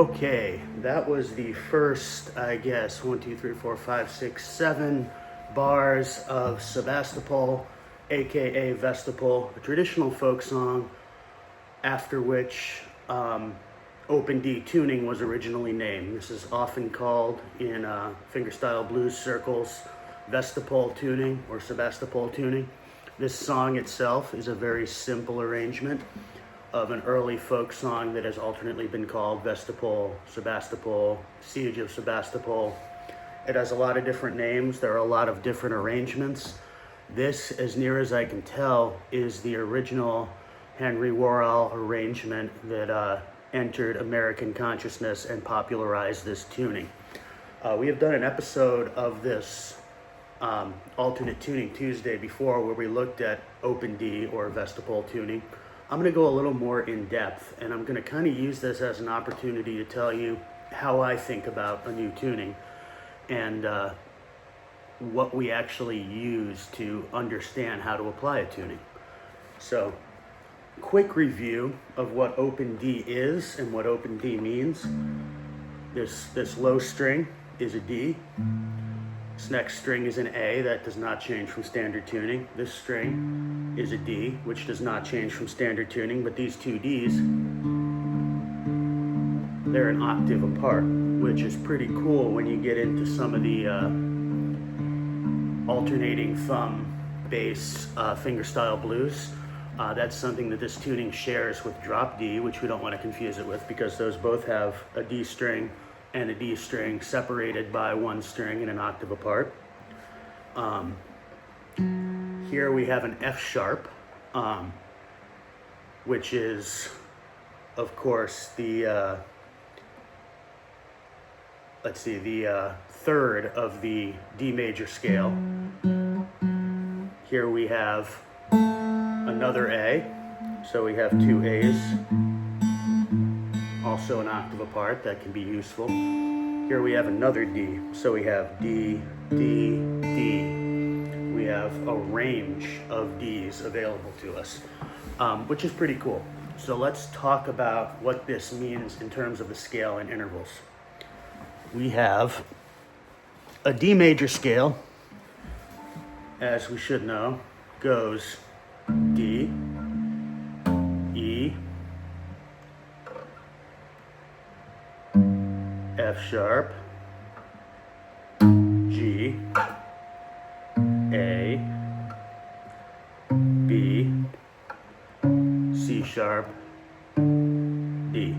Okay, that was the first, I guess, 1, 2, 3, 4, 5, 6, 7 bars of Sevastopol, aka Vestapol, a traditional folk song after which open D tuning was originally named. This is often called in fingerstyle blues circles Vestapol tuning or Sevastopol tuning. This song itself is a very simple arrangement of an early folk song that has alternately been called Vestapol, Sevastopol, Siege of Sevastopol. It has a lot of different names. There are a lot of different arrangements. This, as near as I can tell, is the original Henry Worral arrangement that entered American consciousness and popularized this tuning. We have done an episode of this alternate tuning Tuesday before where we looked at open D or Vestapol tuning. I'm going to go a little more in depth, and I'm going to kind of use this as an opportunity to tell you how I think about a new tuning and what we actually use to understand how to apply a tuning. So, quick review of what open D is and what open D means. This low string is a D. This next string is an A. That does not change from standard tuning. This string is a D, which does not change from standard tuning, but these two Ds, they're an octave apart, which is pretty cool when you get into some of the alternating thumb bass fingerstyle blues. That's something that this tuning shares with drop D, which we don't want to confuse it with because those both have a D string and a D string separated by one string and an octave apart. Here we have an F sharp, which is, of course, the third of the D major scale. Here we have another A, so we have two A's, also an octave apart. That can be useful. Here we have another D, so we have D, D, D. We have a range of Ds available to us, which is pretty cool. So let's talk about what this means in terms of the scale and intervals. We have a D major scale, as we should know, goes D, E, F sharp, G, A, B, C sharp, D.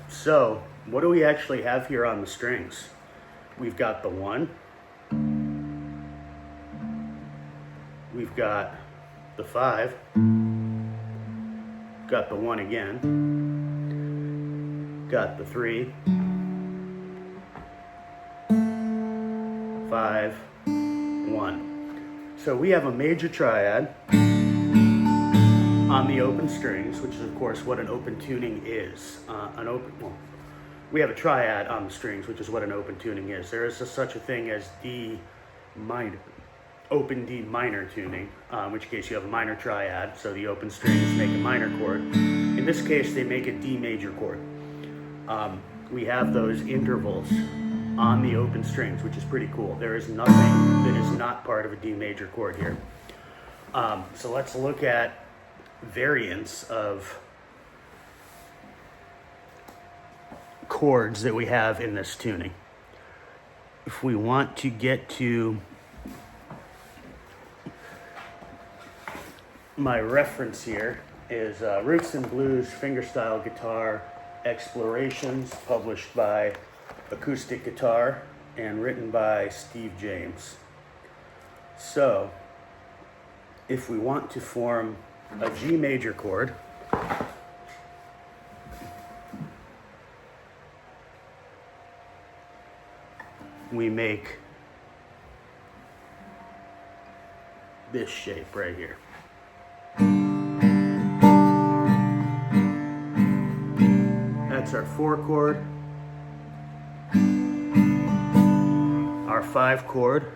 So what do we actually have here on the strings? We've got the 1, we've got the 5, got the 1 again, got the 3, 5, 1. So we have a major triad on the open strings, which is of course what an open tuning is. We have a triad on the strings, which is what an open tuning is. There is such a thing as D minor, open D minor tuning, in which case you have a minor triad, so the open strings make a minor chord. In this case, they make a D major chord. We have those intervals on the open strings, which is pretty cool. There is nothing that is not part of a D major chord here. So let's look at variants of chords that we have in this tuning. If we want to get to my reference here is Roots and Blues Fingerstyle Guitar Explorations, published by Acoustic Guitar and written by Steve James. So, if we want to form a G major chord, we make this shape right here. That's our 4 chord. Our 5 chord,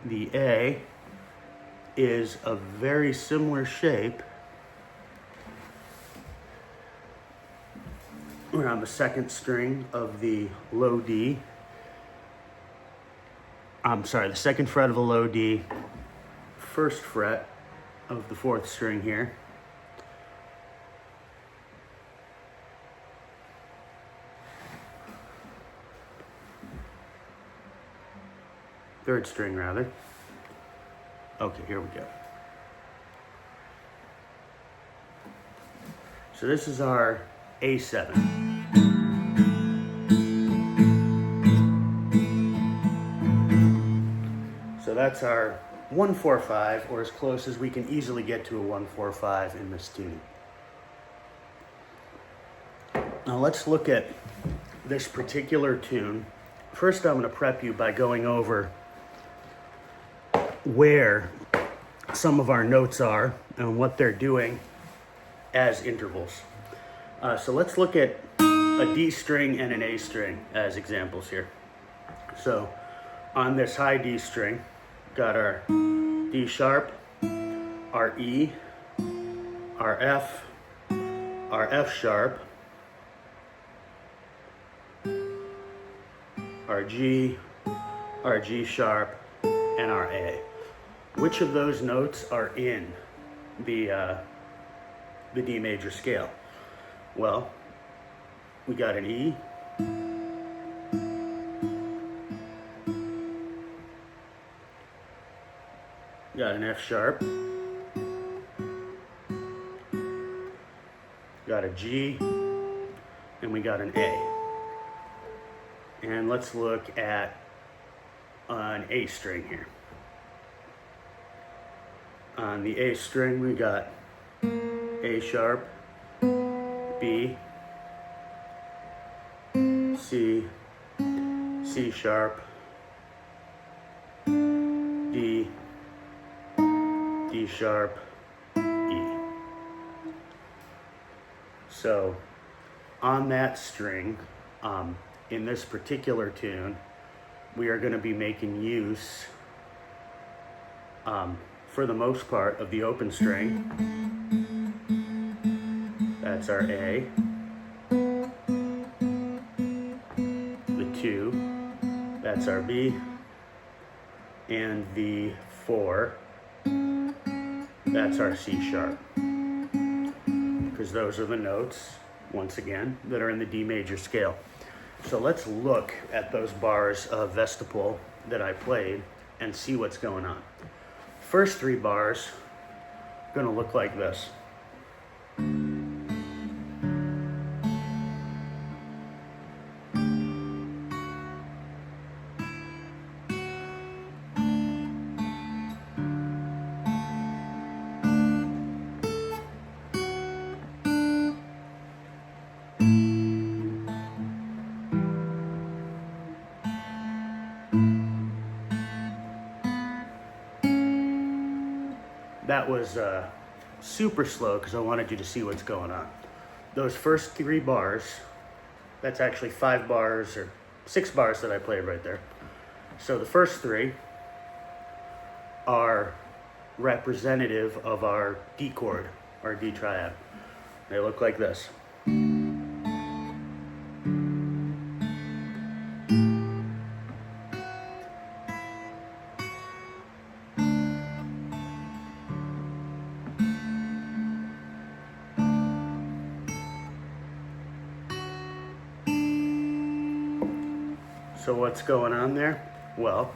the A, is a very similar shape We're on the second string of the low D. I'm sorry, the second fret of the low D, first fret of the fourth string here. Third string rather. Okay, here we go. So this is our A7. So that's our 1-4-5, or as close as we can easily get to a 1-4-5 in this tune. Now let's look at this particular tune. First, I'm going to prep you by going over where some of our notes are and what they're doing as intervals. So let's look at a D string and an A string as examples here. So on this high D string, got our D sharp, our E, our F sharp, our G sharp, and our A. Which of those notes are in the D major scale? Well, we got an E, got an F sharp, got a G, and we got an A. And let's look at an A string here. On the A string, we got A sharp, B, C, C sharp, D, D sharp, E. So on that string, in this particular tune, we are going to be making use, for the most part, of the open string. That's our A. The 2, that's our B. And the 4, that's our C sharp. Because those are the notes, once again, that are in the D major scale. So let's look at those bars of Vestapol that I played and see what's going on. First 3 bars are going to look like this. That was super slow because I wanted you to see what's going on. Those first 3 bars, that's actually 5 bars or 6 bars that I played right there. So the first 3 are representative of our D chord, our D triad. They look like this. So what's going on there? Well,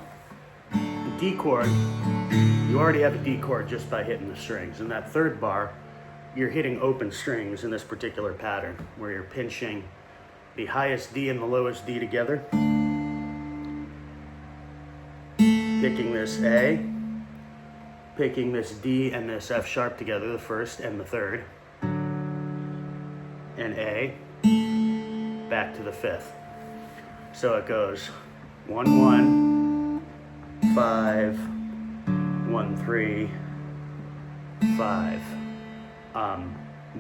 the D chord, you already have a D chord just by hitting the strings. In that 3rd bar, you're hitting open strings in this particular pattern, where you're pinching the highest D and the lowest D together, picking this A, picking this D and this F sharp together, the 1st and the 3rd, and A, back to the 5th. So it goes 1 1 5 1 3 5.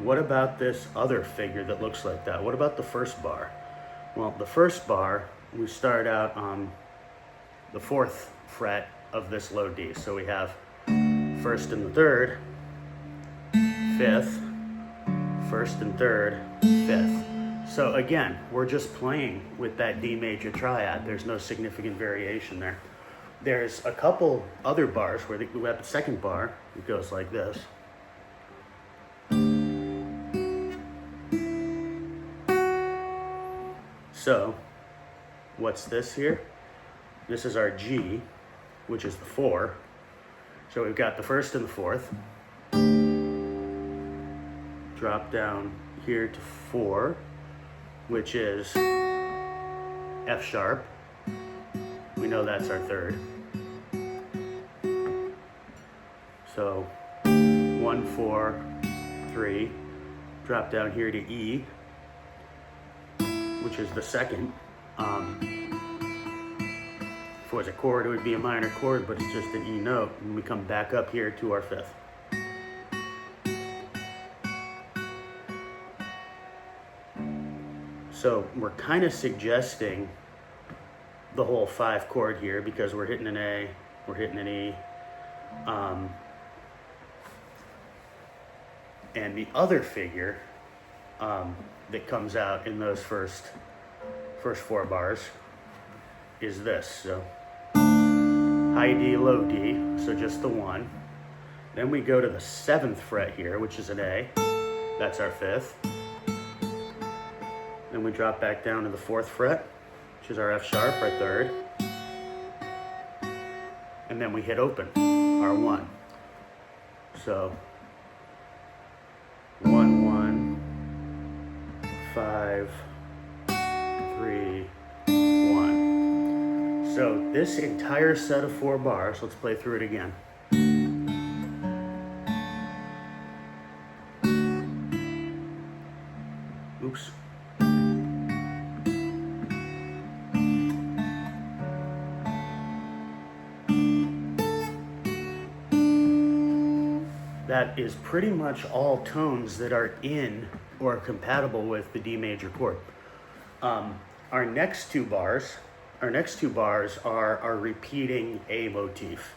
What about this other figure that looks like that? What about the 1st bar? Well, the 1st bar, we start out on the 4th fret of this low D. So we have 1st and the 3rd, 5th, 1st and 3rd, 5th. So again, we're just playing with that D major triad. There's no significant variation there. There's a couple other bars where we have the second bar. It goes like this. So what's this here? This is our G, which is the 4. So we've got the first and the fourth. Drop down here to 4, which is F sharp. We know that's our third. So 1, 4, 3. Drop down here to E, which is the second. If it was a chord, it would be a minor chord, but it's just an E note. And we come back up here to our fifth. So we're kind of suggesting the whole 5 chord here because we're hitting an A, we're hitting an E. And the other figure that comes out in those first 4 bars is this. So high D, low D, so just the 1. Then we go to the 7th fret here, which is an A. That's our 5th. Then we drop back down to the 4th fret, which is our F sharp, our 3rd. And then we hit open, our 1. So 1, 1, 5, 3, 1. So this entire set of 4 bars, let's play through it again. Oops. That is pretty much all tones that are in or compatible with the D major chord. Our next two bars are our repeating A motif.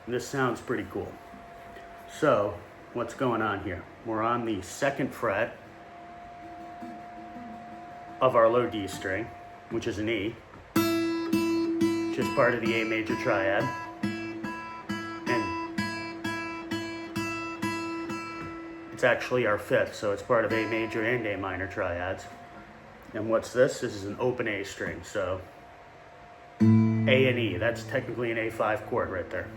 This sounds pretty cool. So what's going on here? We're on the 2nd fret of our low D string, which is an E, which is part of the A major triad. It's actually our 5th, so it's part of A major and A minor triads. And what's this? This is an open A string, so A and E, that's technically an A5 chord right there.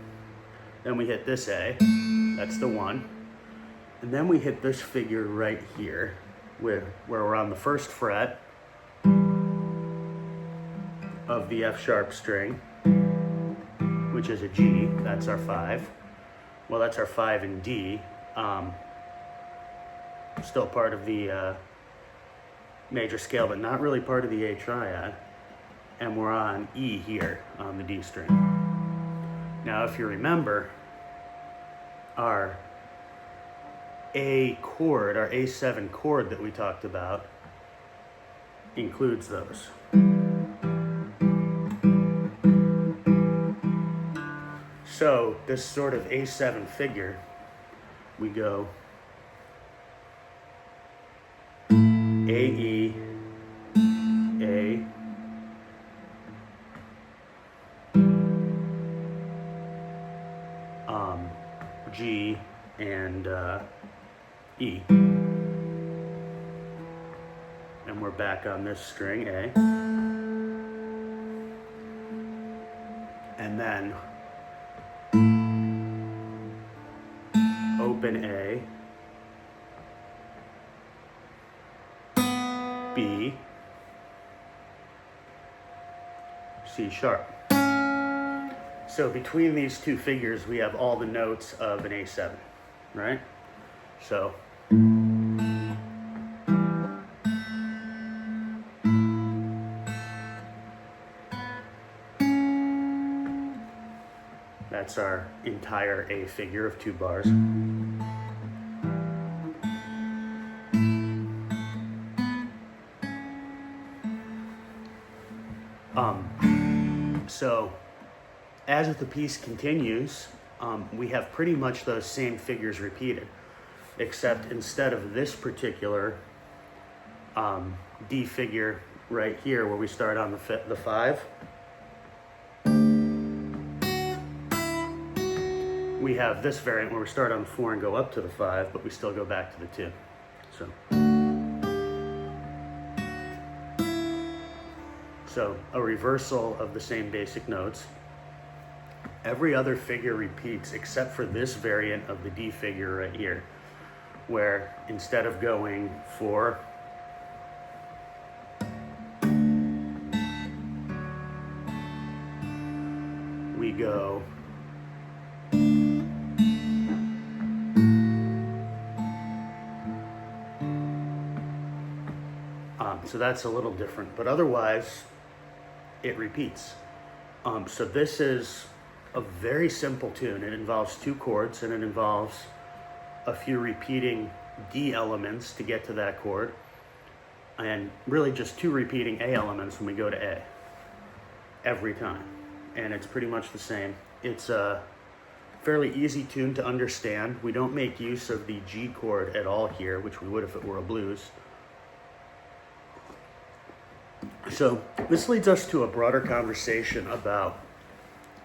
Then we hit this A, that's the 1. And then we hit this figure right here, where we're on the 1st fret of the F sharp string, which is a G, that's our 5. Well, that's our 5 in D. Still part of the major scale, but not really part of the A triad. And we're on E here on the D string. Now, if you remember, our A chord, our A7 chord that we talked about, includes those. So this sort of A7 figure, we go A, E, A, G, and E. And we're back on this string, A. And then open A, B, C sharp. So between these two figures, we have all the notes of an A7, right? So that's our entire A figure of 2 bars. So as the piece continues, we have pretty much those same figures repeated, except instead of this particular D figure right here where we start on the 5. We have this variant where we start on the 4 and go up to the 5, but we still go back to the 2. So a reversal of the same basic notes. Every other figure repeats except for this variant of the D figure right here, where instead of going 4, we go so that's a little different, but otherwise it repeats. So this is a very simple tune. It involves 2 chords and it involves a few repeating D elements to get to that chord, and really just 2 repeating A elements when we go to A every time. And it's pretty much the same. It's a fairly easy tune to understand. We don't make use of the G chord at all here, which we would if it were a blues. So this leads us to a broader conversation about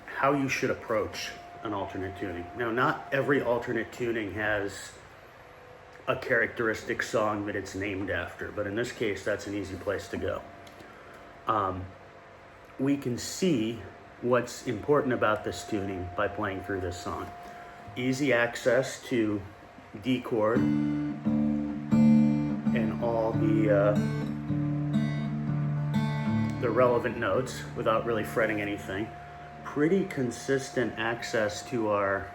how you should approach an alternate tuning. Now, not every alternate tuning has a characteristic song that it's named after, but in this case, that's an easy place to go. We can see what's important about this tuning by playing through this song. Easy access to D chord and all the relevant notes without really fretting anything. Pretty consistent access to our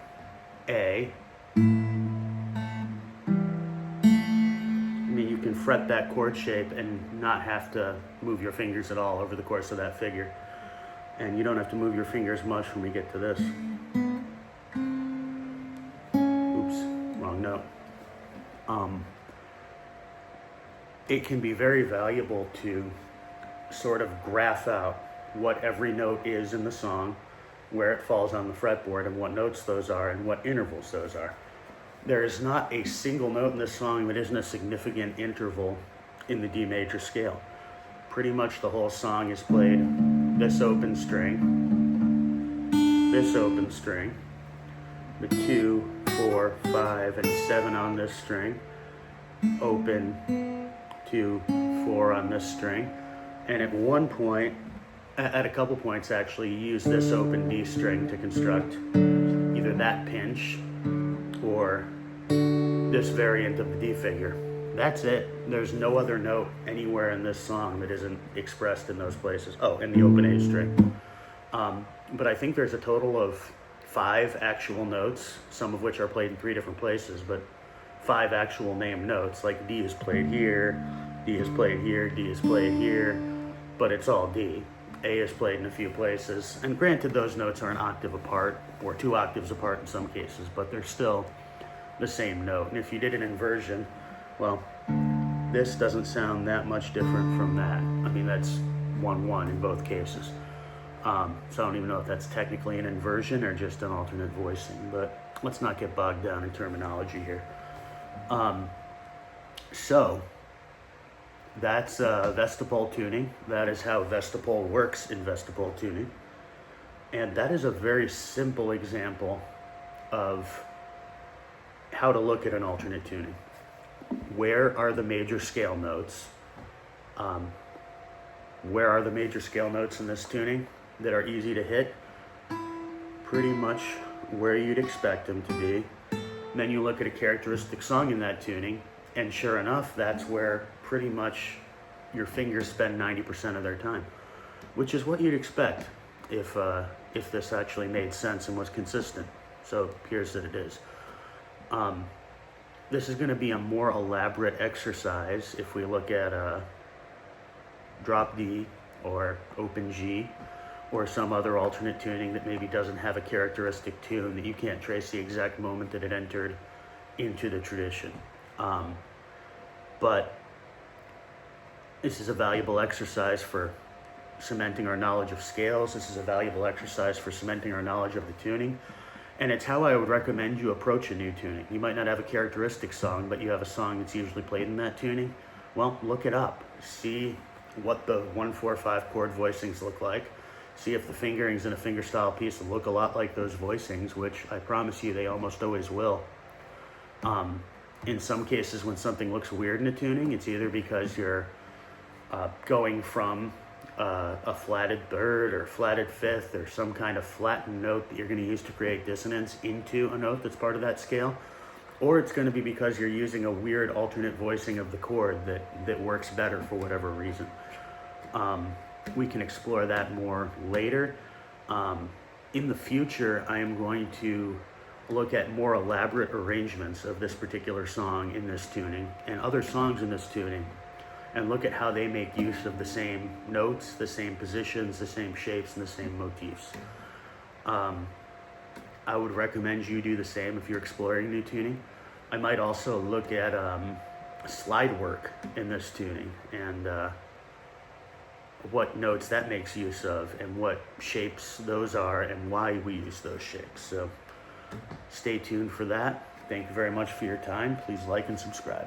A. I mean, you can fret that chord shape and not have to move your fingers at all over the course of that figure. And you don't have to move your fingers much when we get to this. Oops, wrong note. It can be very valuable to sort of graph out what every note is in the song, where it falls on the fretboard, and what notes those are, and what intervals those are. There is not a single note in this song that isn't a significant interval in the D major scale. Pretty much the whole song is played this open string, this open string, the 2, 4, 5, and 7 on this string, open, 2, 4 on this string, and at one point, at a couple points actually, you use this open D string to construct either that pinch or this variant of the D figure. That's it. There's no other note anywhere in this song that isn't expressed in those places. Oh, and the open A string. But I think there's a total of 5 actual notes, some of which are played in 3 different places, but 5 actual named notes, like D is played here, D is played here, D is played here, but it's all D. A is played in a few places, and granted those notes are an octave apart, or 2 octaves apart in some cases, but they're still the same note. And if you did an inversion, well, this doesn't sound that much different from that. I mean, that's 1-1 in both cases. So I don't even know if that's technically an inversion or just an alternate voicing, but let's not get bogged down in terminology here. So that's Vestapol tuning. That is how Vestapol works in Vestapol tuning. And that is a very simple example of how to look at an alternate tuning. Where are the major scale notes? Where are the major scale notes in this tuning that are easy to hit? Pretty much where you'd expect them to be. Then you look at a characteristic song in that tuning, and sure enough, that's where pretty much your fingers spend 90% of their time, which is what you'd expect if this actually made sense and was consistent. So it appears that it is. This is going to be a more elaborate exercise if we look at drop D or open G or some other alternate tuning that maybe doesn't have a characteristic tune that you can't trace the exact moment that it entered into the tradition. But this is a valuable exercise for cementing our knowledge of scales. This is a valuable exercise for cementing our knowledge of the tuning. And it's how I would recommend you approach a new tuning. You might not have a characteristic song, but you have a song that's usually played in that tuning. Well, look it up. See what the 1-4-5 chord voicings look like. See if the fingerings in a fingerstyle piece look a lot like those voicings, which I promise you they almost always will. In some cases, when something looks weird in a tuning, it's either because you're going from a flatted third or flatted fifth or some kind of flattened note that you're going to use to create dissonance into a note that's part of that scale, or it's going to be because you're using a weird alternate voicing of the chord that works better for whatever reason. We can explore that more later. In the future, I am going to look at more elaborate arrangements of this particular song in this tuning and other songs in this tuning, and look at how they make use of the same notes, the same positions, the same shapes, and the same motifs. I would recommend you do the same if you're exploring new tuning. I might also look at slide work in this tuning and what notes that makes use of and what shapes those are and why we use those shapes. So stay tuned for that. Thank you very much for your time. Please like and subscribe.